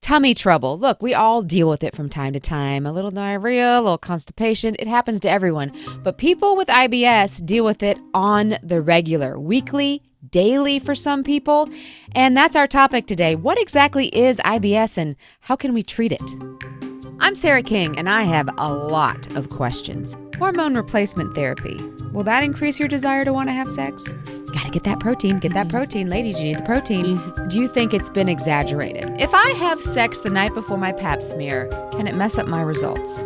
Tummy trouble. Look, we all deal with it from time to time. A little diarrhea, a little constipation. It happens to everyone. But people with IBS deal with it on the regular, weekly, daily for some people. And that's our topic today. What exactly is IBS and how can we treat it? I'm Sarah King, and I have a lot of questions. Hormone replacement therapy. Will that increase your desire to want to have sex? You gotta get that protein. Get that protein. Ladies, you need the protein. Do you think it's been exaggerated? If I have sex the night before my pap smear, can it mess up my results?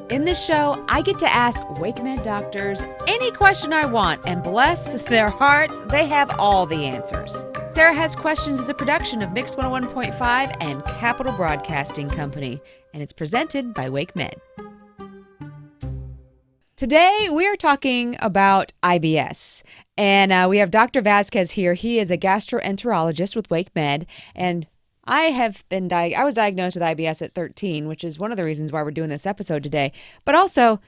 In this show, I get to ask WakeMed doctors any question I want, and bless their hearts, they have all the answers. Sarah Has Questions is a production of Mix 101.5 and Capital Broadcasting Company, and it's presented by WakeMed. Today, we are talking about IBS, and we have Dr. Vazquez here. He is a gastroenterologist with WakeMed, and I was diagnosed with IBS at 13, which is one of the reasons why we're doing this episode today. But also,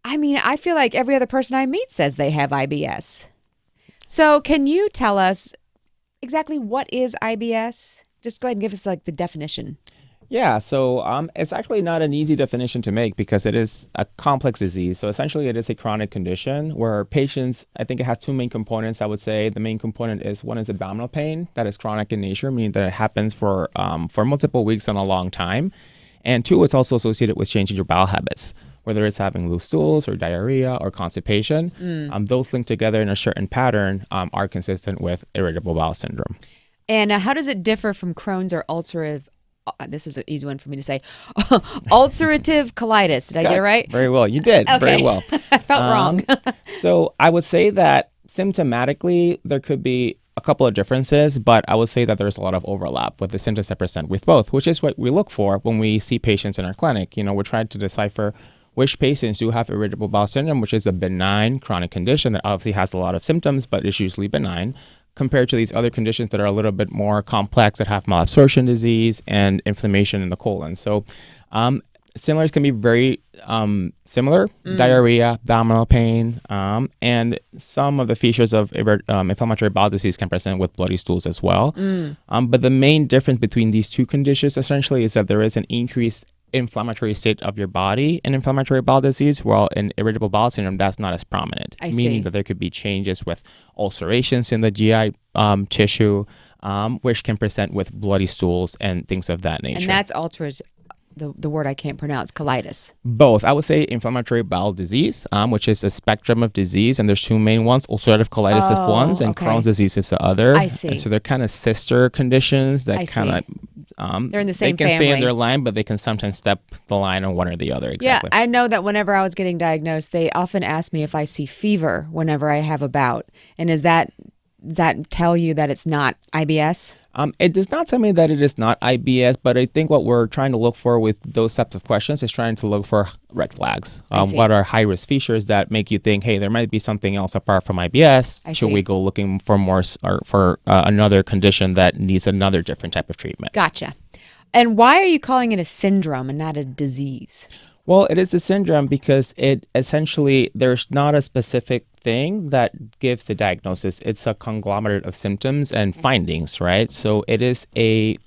I feel like every other person I meet says they have IBS. So can you tell us exactly what is IBS? Just go ahead and give us the definition. Yeah, so it's actually not an easy definition to make because it is a complex disease. So essentially it is a chronic condition where patients, I think it has two main components. I would say the main component is one is abdominal pain that is chronic in nature, meaning that it happens for multiple weeks and a long time. And two, it's also associated with changing your bowel habits, whether it's having loose stools or diarrhea or constipation. Those linked together in a certain pattern are consistent with irritable bowel syndrome. And how does it differ from Crohn's or ulcerative? This is an easy one for me to say. Ulcerative colitis. Did I get it right? Very well. You did. Okay. Very well. I felt wrong. So I would say that symptomatically, there could be a couple of differences, but I would say that there's a lot of overlap with the symptoms that present with both, which is what we look for when we see patients in our clinic. We're trying to decipher which patients do have irritable bowel syndrome, which is a benign chronic condition that obviously has a lot of symptoms, but is usually benign, compared to these other conditions that are a little bit more complex that have malabsorption disease and inflammation in the colon. So similars can be very similar, diarrhea, abdominal pain, and some of the features of inflammatory bowel disease can present with bloody stools as well. But the main difference between these two conditions essentially is that there is an increased inflammatory state of your body in inflammatory bowel disease, while in irritable bowel syndrome, that's not as prominent, meaning that there could be changes with ulcerations in the GI tissue, which can present with bloody stools and things of that nature. And that's the word I can't pronounce, colitis. Both. I would say inflammatory bowel disease, which is a spectrum of disease, and there's two main ones. Ulcerative colitis is one, and Crohn's disease is the other. I see. And so they're kind of sister conditions that kind of they're in the same family. They can family. stay in their line, but they can sometimes step the line on one or the other. Exactly. Yeah, I know that whenever I was getting diagnosed, they often ask me if I see fever whenever I have a bout. And does that tell you that it's not IBS? It does not tell me that it is not IBS, but I think what we're trying to look for with those types of questions is trying to look for red flags. What are high-risk features that make you think, hey, there might be something else apart from IBS? Should we go looking for more or for another condition that needs another different type of treatment? Gotcha. And why are you calling it a syndrome and not a disease? Well, it is a syndrome because it essentially, there's not a specific thing that gives the diagnosis. It's a conglomerate of symptoms and findings, right? So it is a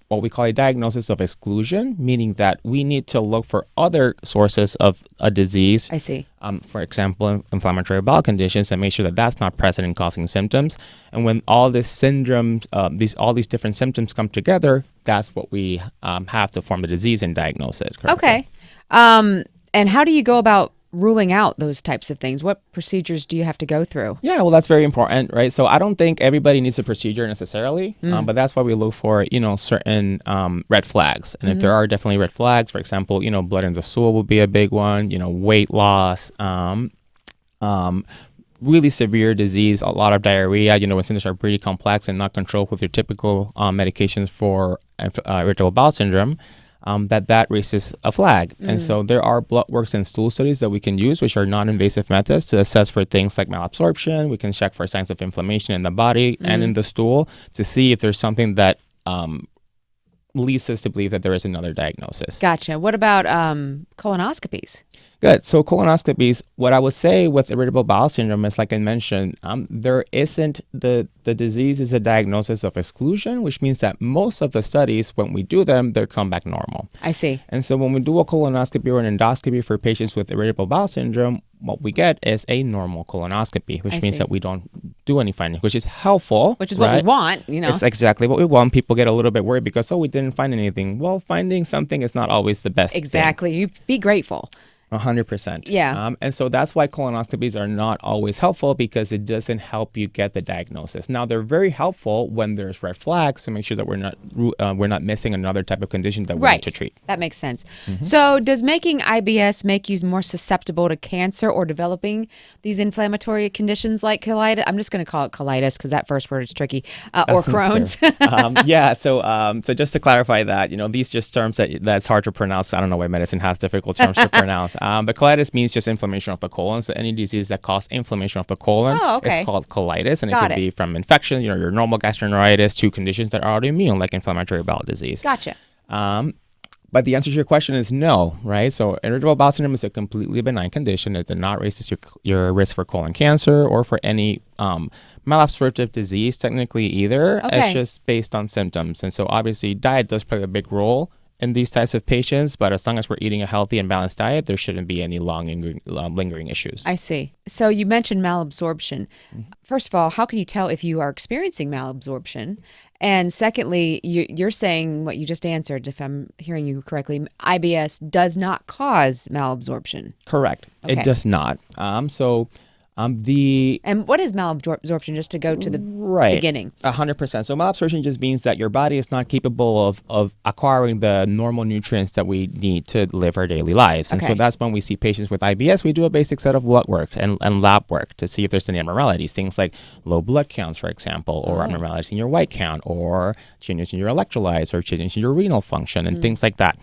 what we call a diagnosis of exclusion, meaning that we need to look for other sources of a disease. I see. For example, inflammatory bowel conditions, and make sure that that's not present in causing symptoms. And when all this syndromes, all these different symptoms come together, that's what we have to form the disease and diagnose it correctly. Okay. And how do you go about ruling out those types of things? What procedures do you have to go through? Yeah, well, that's very important, right? So I don't think everybody needs a procedure necessarily, but that's why we look for, certain red flags. And if there are definitely red flags, for example, blood in the stool would be a big one, weight loss, really severe disease, a lot of diarrhea, when symptoms are pretty complex and not controlled with your typical medications for irritable bowel syndrome. That raises a flag. And so there are blood works and stool studies that we can use, which are non-invasive methods to assess for things like malabsorption. We can check for signs of inflammation in the body and in the stool to see if there's something that leads us to believe that there is another diagnosis. Gotcha. What about colonoscopies? Good. So colonoscopies, what I would say with irritable bowel syndrome is, like I mentioned, there isn't the disease is a diagnosis of exclusion, which means that most of the studies, when we do them, they come back normal. I see. And so when we do a colonoscopy or an endoscopy for patients with irritable bowel syndrome, what we get is a normal colonoscopy, which means that we don't do any findings, which is helpful. Which is what we want, you know. It's exactly what we want. People get a little bit worried because, we didn't find anything. Well, finding something is not always the best Exactly. You be grateful. 100%. Yeah. And so that's why colonoscopies are not always helpful, because it doesn't help you get the diagnosis. Now, they're very helpful when there's red flags to make sure that we're not missing another type of condition that we need to treat. That makes sense. So does making IBS make you more susceptible to cancer or developing these inflammatory conditions like colitis? I'm just going to call it colitis because that first word is tricky. Or Crohn's. So just to clarify that, these just terms that's hard to pronounce. I don't know why medicine has difficult terms to pronounce. But colitis means just inflammation of the colon. So any disease that causes inflammation of the colon is called colitis. And it could be from infection, your normal gastroenteritis, to conditions that are autoimmune, like inflammatory bowel disease. Gotcha. But the answer to your question is no, right? So irritable bowel syndrome is a completely benign condition. It does not raise your risk for colon cancer or for any malabsorptive disease technically either. Okay. It's just based on symptoms. And so obviously diet does play a big role in these types of patients, but as long as we're eating a healthy and balanced diet, there shouldn't be any lingering issues. I see. So you mentioned malabsorption. First of all, how can you tell if you are experiencing malabsorption? And secondly, you're saying what you just answered, if I'm hearing you correctly, IBS does not cause malabsorption. Correct. Okay. It does not. And what is malabsorption, just to go to the beginning? 100%. So malabsorption just means that your body is not capable of acquiring the normal nutrients that we need to live our daily lives. And so that's when we see patients with IBS, we do a basic set of blood work and lab work to see if there's any abnormalities, things like low blood counts, for example, or abnormalities in your white count, or changes in your electrolytes, or changes in your renal function, and things like that.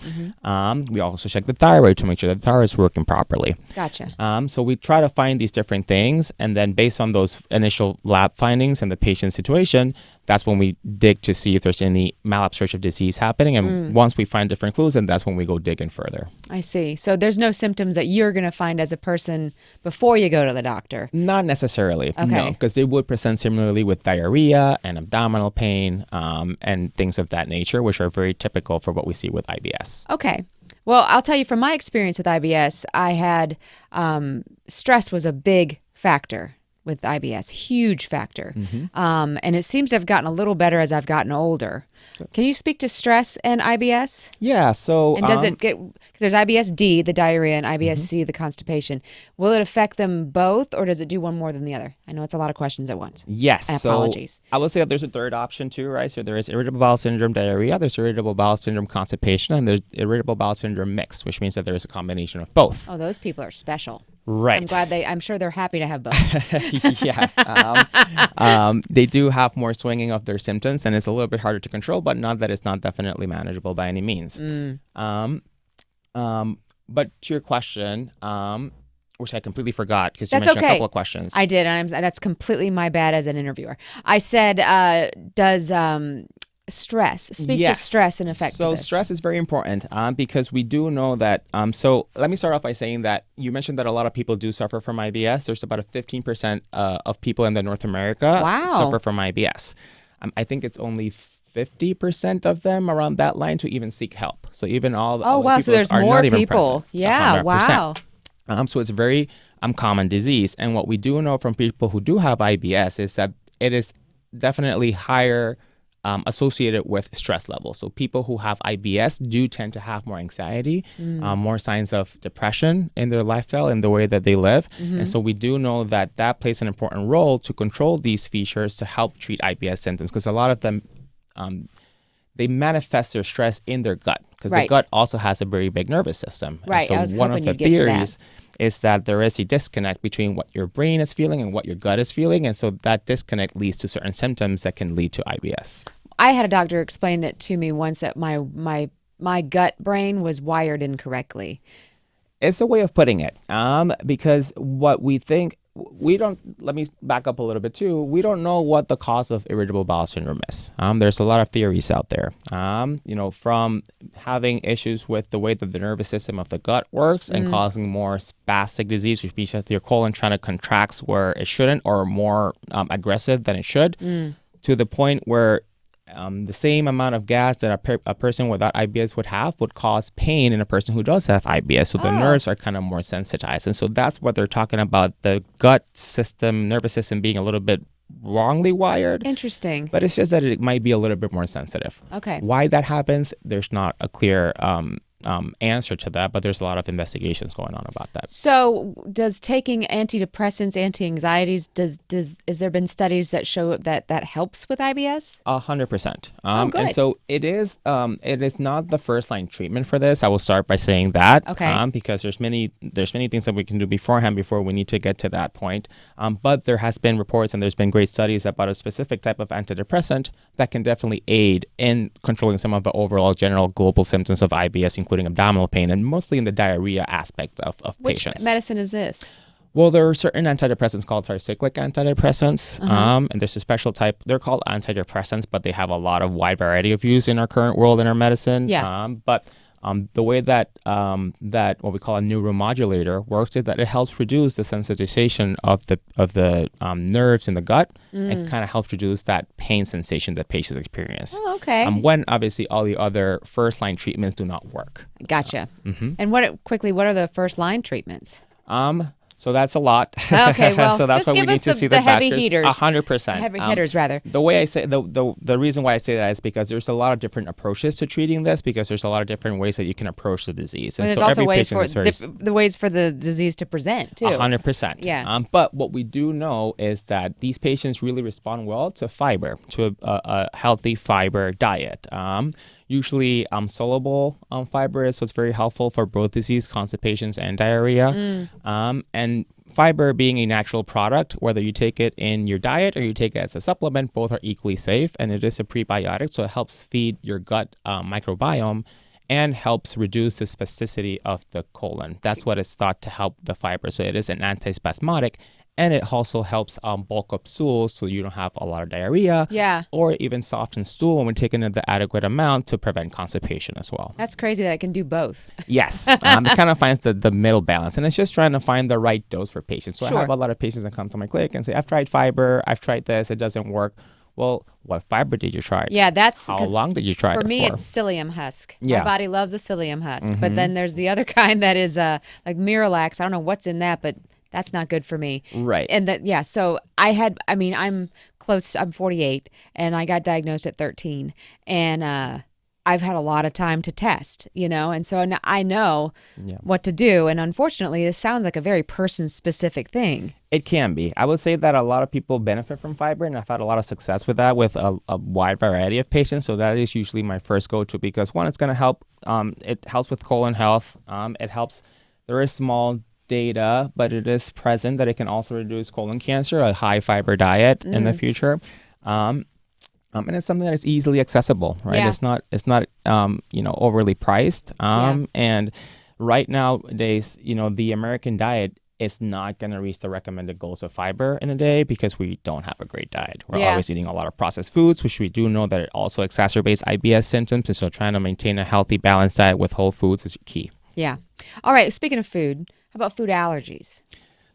We also check the thyroid to make sure that the thyroid is working properly. Gotcha. So we try to find these different things, and then based on those initial lab findings and the patient's situation, that's when we dig to see if there's any malabsorptive disease happening. And once we find different clues, then that's when we go digging further. I see. So there's no symptoms that you're going to find as a person before you go to the doctor? Not necessarily, no, because they would present similarly with diarrhea and abdominal pain and things of that nature, which are very typical for what we see with IBS. Okay. Well, I'll tell you from my experience with IBS, I had stress was a big factor with IBS, huge factor. And it seems to have gotten a little better as I've gotten older. Can you speak to stress and IBS? Yeah, so... And does it get, because there's IBS-D, the diarrhea, and IBS-C, the constipation. Will it affect them both, or does it do one more than the other? I know it's a lot of questions at once. Yes. And apologies. I would say that there's a third option too, right? So there is irritable bowel syndrome diarrhea, there's irritable bowel syndrome constipation, and there's irritable bowel syndrome mixed, which means that there is a combination of both. Oh, those people are special. Right. I'm sure they're happy to have both. Yes. They do have more swinging of their symptoms, and it's a little bit harder to control, but not that it's not definitely manageable by any means. But to your question, which I completely forgot because you mentioned a couple of questions. I did. That's completely my bad as an interviewer. I said, does stress speak to stress and effect So of this? stress is very important because we do know that. So let me start off by saying that you mentioned that a lot of people do suffer from IBS. There's about a 15% of people in North America suffer from IBS. I think it's only 50% of them around that line to even seek help. So even all people so there's are more not even people. present. Yeah, 100%. wow. So it's a very common disease. And what we do know from people who do have IBS is that it is definitely higher associated with stress levels. So people who have IBS do tend to have more anxiety, more signs of depression in their lifestyle and the way that they live. And so we do know that that plays an important role to control these features to help treat IBS symptoms, because a lot of them, they manifest their stress in their gut, because the gut also has a very big nervous system. Right. And so one of the theories is that there is a disconnect between what your brain is feeling and what your gut is feeling. And so that disconnect leads to certain symptoms that can lead to IBS. I had a doctor explain it to me once that my gut brain was wired incorrectly. It's a way of putting it, because what we think we don't, let me back up a little bit too. We don't know what the cause of irritable bowel syndrome is. There's a lot of theories out there, from having issues with the way that the nervous system of the gut works and causing more spastic disease, which means that your colon trying to contract where it shouldn't or more aggressive than it should, to the point where the same amount of gas that a person without IBS would have would cause pain in a person who does have IBS. So the nerves are kind of more sensitized. And so that's what they're talking about, the gut system, nervous system being a little bit wrongly wired. Interesting. But it's just that it might be a little bit more sensitive. Okay. Why that happens, there's not a clear answer to that, but there's a lot of investigations going on about that. So does taking antidepressants, anti-anxieties, is there been studies that show that helps with IBS? 100%. Good. And so it is not the first line treatment for this. I will start by saying that. Okay. Because there's many things that we can do beforehand before we need to get to that point. But there has been reports and there's been great studies about a specific type of antidepressant that can definitely aid in controlling some of the overall general global symptoms of IBS, including abdominal pain, and mostly in the diarrhea aspect of patients. Which medicine is this? Well, there are certain antidepressants called Tricyclic antidepressants, and there's a special type. They're called antidepressants, but they have a lot of wide variety of use in our current world in our medicine. Yeah. But the way that what we call a neuromodulator works is that it helps reduce the sensitization of the nerves in the gut and kind of helps reduce that pain sensation that patients experience. Oh, okay. When obviously all the other first line treatments do not work. Gotcha. And what are the first line treatments? So that's a lot. Okay, well, so that's just why we give need us to see the the heavy factors. hitters. 100%. Heavy hitters, rather. The way I say the reason why I say that is because there's a lot of different approaches to treating this, because there's a lot of different ways that you can approach the disease. And there's so also every ways patient for is very the ways for the disease to present too. 100%. Yeah. But what we do know is that these patients really respond well to fiber, to a healthy fiber diet. Usually, soluble fiber is what's very helpful for both disease, constipations, and diarrhea. And fiber being a natural product, whether you take it in your diet or you take it as a supplement, both are equally safe. And it is a prebiotic, so it helps feed your gut microbiome and helps reduce the spasticity of the colon. That's what is thought to help the fiber. So it is an antispasmodic. And it also helps bulk up stools so you don't have a lot of diarrhea. Yeah. Or even soften stool when we're taking in the adequate amount to prevent constipation as well. That's crazy that it can do both. Yes. It kind of finds the middle balance. And it's just trying to find the right dose for patients. So Sure. I have a lot of patients that come to my clinic and say, I've tried fiber, I've tried this, it doesn't work. Well, what fiber did you try? Yeah, that's how long did you try it for? For me, it's psyllium husk. Yeah. My body loves a psyllium husk. But then there's the other kind that is like Miralax. I don't know what's in that, but that's not good for me. Right. And so I'm close, I'm 48 and I got diagnosed at 13 and I've had a lot of time to test, and so I know what to do. And unfortunately, this sounds like a very person specific thing. It can be. I would say that a lot of people benefit from fiber, and I've had a lot of success with that with a wide variety of patients. So that is usually my first go-to because one, it's going to help. It helps with colon health. It helps. There is small data, but it is present that it can also reduce colon cancer, a high fiber diet in the future. And it's something that is easily accessible, right? Yeah. It's not overly priced. And right nowadays, the American diet is not going to reach the recommended goals of fiber in a day because we don't have a great diet. We're always eating a lot of processed foods, which we do know that it also exacerbates IBS symptoms. And so trying to maintain a healthy, balanced diet with whole foods is key. Yeah. All right. Speaking of food, how about food allergies?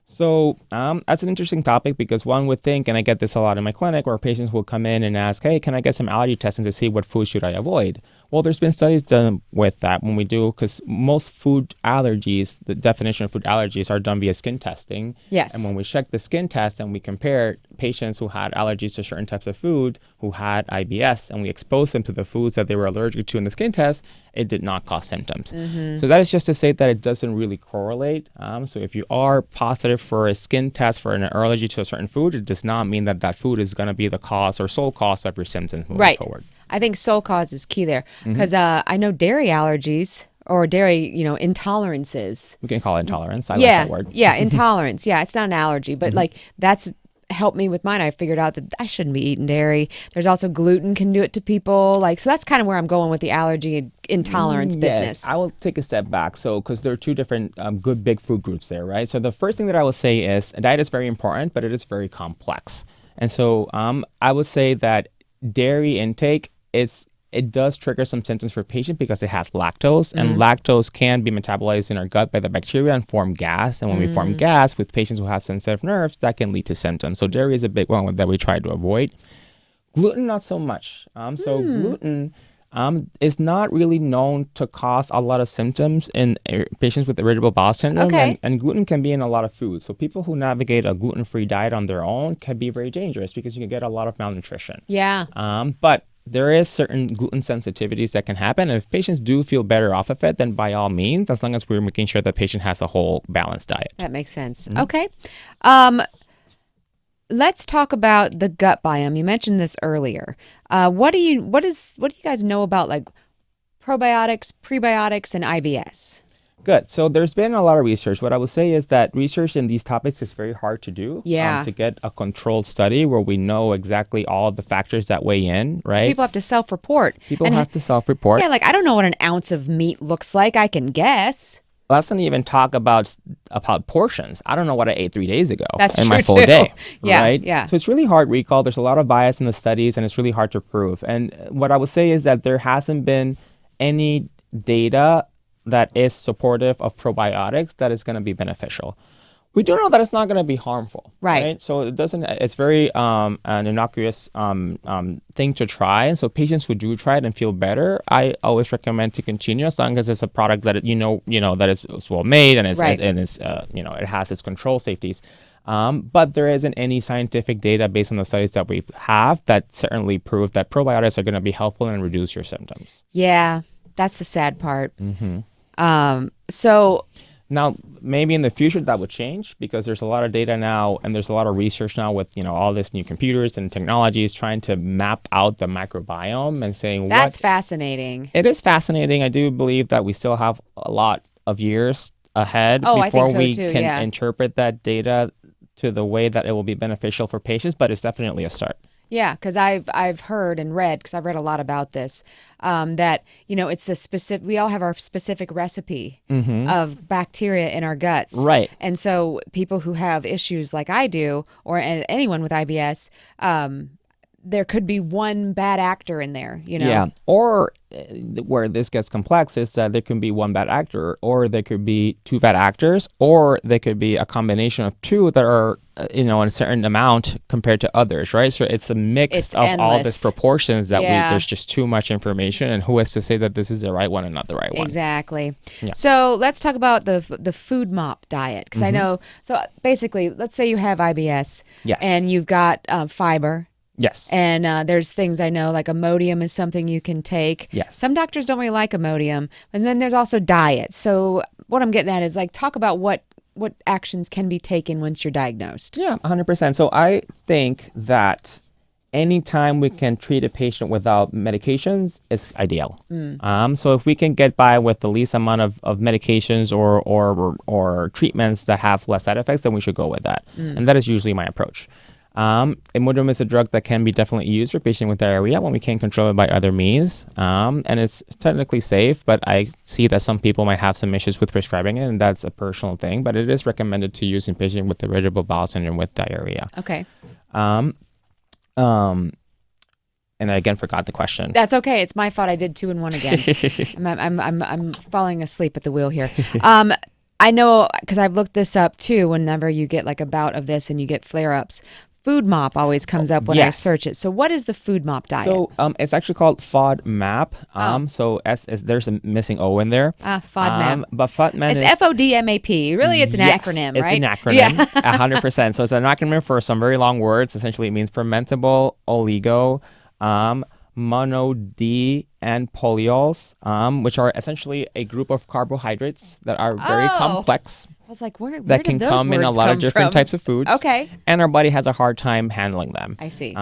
So that's an interesting topic because one would think, and I get this a lot in my clinic, where patients will come in and ask, hey, can I get some allergy testing to see what food should I avoid? Well, there's been studies done with that when we do, because most food allergies, the definition of food allergies are done via skin testing. Yes. And when we check the skin test and we compare patients who had allergies to certain types of food who had IBS and we exposed them to the foods that they were allergic to in the skin test, it did not cause symptoms. So that is just to say that it doesn't really correlate. So if you are positive for a skin test for an allergy to a certain food, it does not mean that that food is going to be the cause or sole cause of your symptoms moving forward. I think sole cause is key there because I know dairy allergies or dairy, intolerances. We can call it intolerance. I like that word. Yeah, intolerance. Yeah, it's not an allergy, but like that's helped me with mine. I figured out that I shouldn't be eating dairy. There's also gluten can do it to people. Like, so that's kind of where I'm going with the allergy and intolerance business. Yes, I will take a step back. So, because there are two different good big food groups there, right? So the first thing that I will say is diet is very important, but it is very complex. And so I would say that dairy intake it does trigger some symptoms for patients because it has lactose, and lactose can be metabolized in our gut by the bacteria and form gas. And when we form gas with patients who have sensitive nerves, that can lead to symptoms. So dairy is a big one that we try to avoid. Gluten, not so much. So gluten is not really known to cause a lot of symptoms in patients with irritable bowel syndrome. Okay. And gluten can be in a lot of foods. So people who navigate a gluten-free diet on their own can be very dangerous because you can get a lot of malnutrition. Yeah. But there is certain gluten sensitivities that can happen. And if patients do feel better off of it, then by all means, as long as we're making sure the patient has a whole balanced diet. That makes sense. Okay. Let's talk about the gut biome. You mentioned this earlier. What do you guys know about like probiotics, prebiotics, and IBS? Good. So there's been a lot of research. What I would say is that research in these topics is very hard to do. Yeah. To get a controlled study where we know exactly all of the factors that weigh in, right? People have to self-report. People have to self-report. Yeah, like I don't know what an ounce of meat looks like. I can guess. Let's not even talk about portions. I don't know what I ate 3 days ago That's in true my full too. day. Yeah, right? yeah. So it's really hard recall. There's a lot of bias in the studies, and it's really hard to prove. And what I would say is that there hasn't been any data that is supportive of probiotics that is going to be beneficial. We do know that it's not going to be harmful, Right. So it doesn't. It's very an innocuous thing to try. And so patients who do try it and feel better, I always recommend to continue as long as it's a product that that is well made and it has its control safeties. But there isn't any scientific data based on the studies that we have that certainly prove that probiotics are going to be helpful and reduce your symptoms. Yeah, that's the sad part. So now, maybe in the future that would change because there's a lot of data now and there's a lot of research now with all this new computers and technologies trying to map out the microbiome and saying That's fascinating. It is fascinating. I do believe that we still have a lot of years ahead I before think so we too, can yeah. interpret that data to the way that it will be beneficial for patients, but it's definitely a start. Yeah, because I've heard and read, because I've read a lot about this, that it's a specific. We all have our specific recipe of bacteria in our guts, Right? And so people who have issues like I do, or anyone with IBS, there could be one bad actor in there, Yeah. Or where this gets complex is that there can be one bad actor, or there could be two bad actors, or there could be a combination of two that are, in a certain amount compared to others, right? So it's a mix of all endless. these proportions that Yeah. there's just too much information, and who has to say that this is the right one and not the right one? Exactly. Yeah. So let's talk about the FODMAP diet, because I know. So basically, let's say you have IBS, Yes. and you've got fiber. Yes. And there's things I know, like Imodium is something you can take. Yes. Some doctors don't really like Imodium. And then there's also diet. So what I'm getting at is like talk about what actions can be taken once you're diagnosed. Yeah, 100%. So I think that anytime we can treat a patient without medications, it's ideal. So if we can get by with the least amount of medications or treatments that have less side effects, then we should go with that. And that is usually my approach. Imodium is a drug that can be definitely used for patients with diarrhea when we can't control it by other means. And it's technically safe, but I see that some people might have some issues with prescribing it, and that's a personal thing. But it is recommended to use in patients with irritable bowel syndrome with diarrhea. Okay. And I again forgot the question. That's okay. It's my fault. I did 2 and 1 again. I'm falling asleep at the wheel here. I know because I've looked this up too. Whenever you get like a bout of this and you get flare-ups, FODMAP always comes up when I search it. So what is the FODMAP diet? So it's actually called FODMAP. So there's a missing O in there. FODMAP. But FODMAP is FODMAP. Really, it's an acronym, right? It's an acronym. Yeah. 100%. So it's an acronym for some very long words. Essentially, it means fermentable oligo, mono-D and polyols, which are essentially a group of carbohydrates that are very complex. I was like, where that can did those come in a words lot of come different from? types of foods. Okay. And our body has a hard time handling them. I see.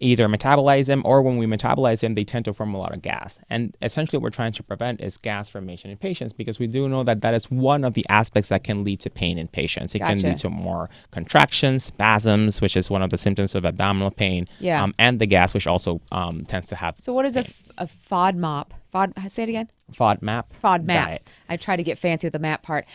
either metabolize them, or when we metabolize them, they tend to form a lot of gas. And essentially what we're trying to prevent is gas formation in patients, because we do know that that is one of the aspects that can lead to pain in patients. It can lead to more contractions, spasms, which is one of the symptoms of abdominal pain, and the gas, which also tends to have. So what is a FODMAP? Say it again. FODMAP. FODMAP. Diet. I try to get fancy with the map part.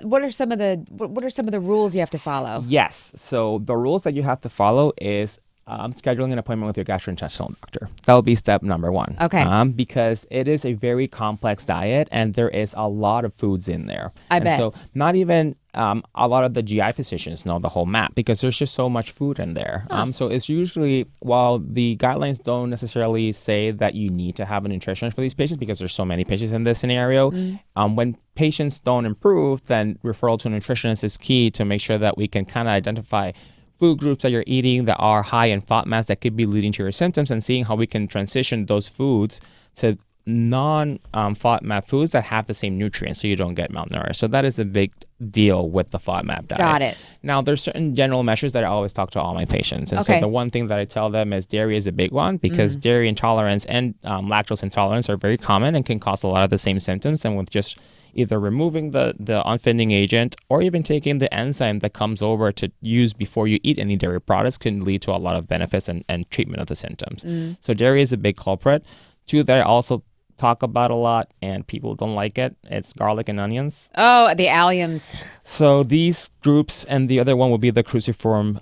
What are some of the rules you have to follow? Yes. So the rules that you have to follow is scheduling an appointment with your gastrointestinal doctor. That will be step number one. Okay. Because it is a very complex diet, and there is a lot of foods in there. I bet. So not even a lot of the GI physicians know the whole map, because there's just so much food in there. So it's usually, while the guidelines don't necessarily say that you need to have a nutritionist for these patients, because there's so many patients in this scenario, when patients don't improve, then referral to a nutritionist is key to make sure that we can kind of identify food groups that you're eating that are high in FODMAPs that could be leading to your symptoms, and seeing how we can transition those foods to non-FODMAP foods that have the same nutrients, so you don't get malnourished. So that is a big deal with the FODMAP diet. Got it. Now, there's certain general measures that I always talk to all my patients. And so the one thing that I tell them is dairy is a big one, because dairy intolerance and lactose intolerance are very common and can cause a lot of the same symptoms. And with just either removing the unfitting agent, or even taking the enzyme that comes over to use before you eat any dairy products, can lead to a lot of benefits and treatment of the symptoms. So dairy is a big culprit. Two that I also talk about a lot and people don't like it, it's garlic and onions. Oh, the alliums. So these groups, and the other one would be the cruciform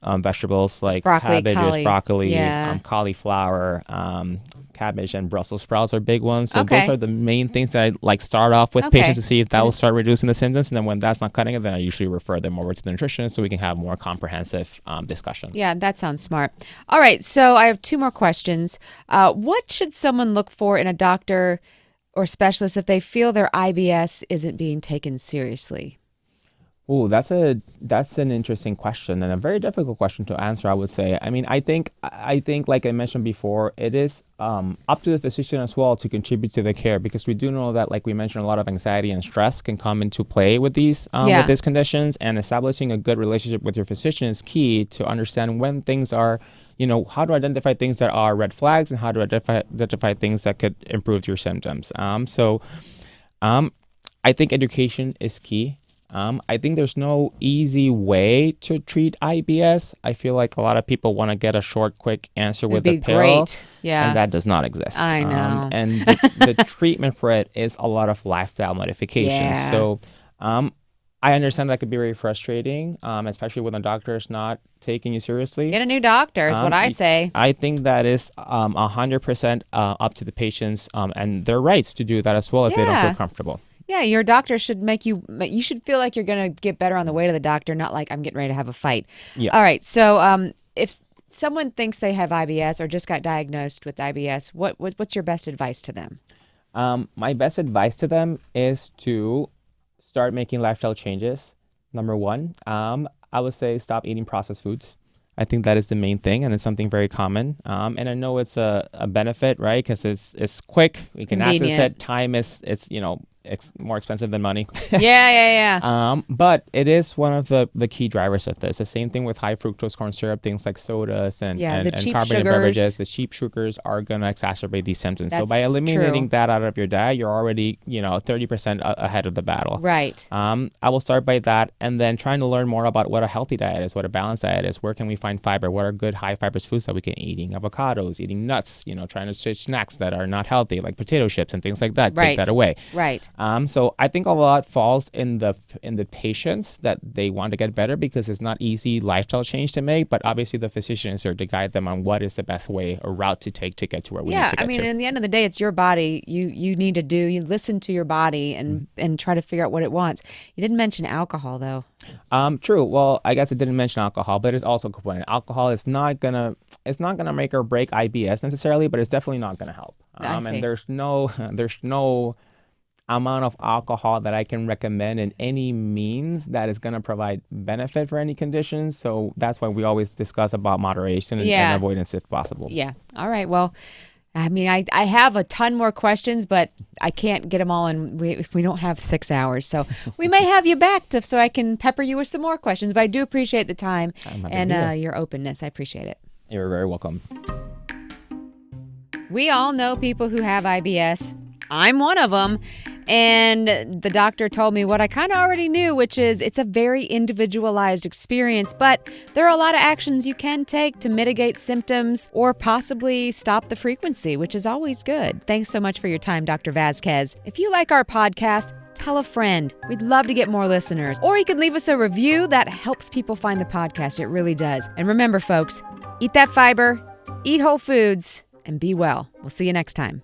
vegetables like cabbages, broccoli, cauliflower, cabbage, and Brussels sprouts are big ones. So those are the main things that I start off with patients to see if that will start reducing the symptoms. And then when that's not cutting it, then I usually refer them over to the nutritionist so we can have more comprehensive discussion. Yeah, that sounds smart. All right, so I have two more questions. What should someone look for in a doctor or specialist if they feel their IBS isn't being taken seriously? Oh, that's an interesting question, and a very difficult question to answer, I would say. I mean, I think like I mentioned before, it is up to the physician as well to contribute to the care, because we do know that, like we mentioned, a lot of anxiety and stress can come into play with these conditions, and establishing a good relationship with your physician is key to understand when things are, how to identify things that are red flags, and how to identify things that could improve your symptoms. I think education is key. I think there's no easy way to treat IBS. I feel like a lot of people want to get a short, quick answer with a pill. Great. Yeah. And that does not exist. I know. And the treatment for it is a lot of lifestyle modifications. Yeah. So I understand that could be very frustrating, especially when the doctor is not taking you seriously. Get a new doctor is what I say. I think that is 100% up to the patients and their rights to do that as well if they don't feel comfortable. Yeah, your doctor should you should feel like you're going to get better on the way to the doctor, not like I'm getting ready to have a fight. Yeah. All right, so if someone thinks they have IBS or just got diagnosed with IBS, what's your best advice to them? My best advice to them is to start making lifestyle changes. Number one, I would say stop eating processed foods. I think that is the main thing, and it's something very common. And I know it's a benefit, right? Because it's quick. We can access it. Time it's more expensive than money. Yeah. But it is one of the key drivers of this. The same thing with high fructose corn syrup, things like sodas and carbonated beverages. The cheap sugars are going to exacerbate these symptoms. So by eliminating that out of your diet, you're already 30% ahead of the battle. Right. I will start by that, and then trying to learn more about what a healthy diet is, what a balanced diet is, where can we find fiber, what are good high fibrous foods that we can eat, eating avocados, eating nuts, trying to switch snacks that are not healthy like potato chips and things like that. Right. Take that away. Right. So I think a lot falls in the patients that they want to get better, because it's not easy lifestyle change to make, but obviously the physician is there to guide them on what is the best way or route to take to get to where we need to get to. Yeah, I mean, in the end of the day, it's your body. You need to you listen to your body and try to figure out what it wants. You didn't mention alcohol though. True. Well, I guess I didn't mention alcohol, but it's also a component. Alcohol is not gonna make or break IBS necessarily, but it's definitely not gonna help. And there's no amount of alcohol that I can recommend in any means that is going to provide benefit for any conditions. So that's why we always discuss about moderation and avoidance if possible. Yeah. All right. Well, I mean, I have a ton more questions, but I can't get them all in if we don't have 6 hours. So we may have you back so I can pepper you with some more questions. But I do appreciate the time and your openness. I appreciate it. You're very welcome. We all know people who have IBS. I'm one of them. And the doctor told me what I kind of already knew, which is it's a very individualized experience, but there are a lot of actions you can take to mitigate symptoms or possibly stop the frequency, which is always good. Thanks so much for your time, Dr. Vazquez. If you like our podcast, tell a friend. We'd love to get more listeners. Or you can leave us a review that helps people find the podcast. It really does. And remember, folks, eat that fiber, eat whole foods, and be well. We'll see you next time.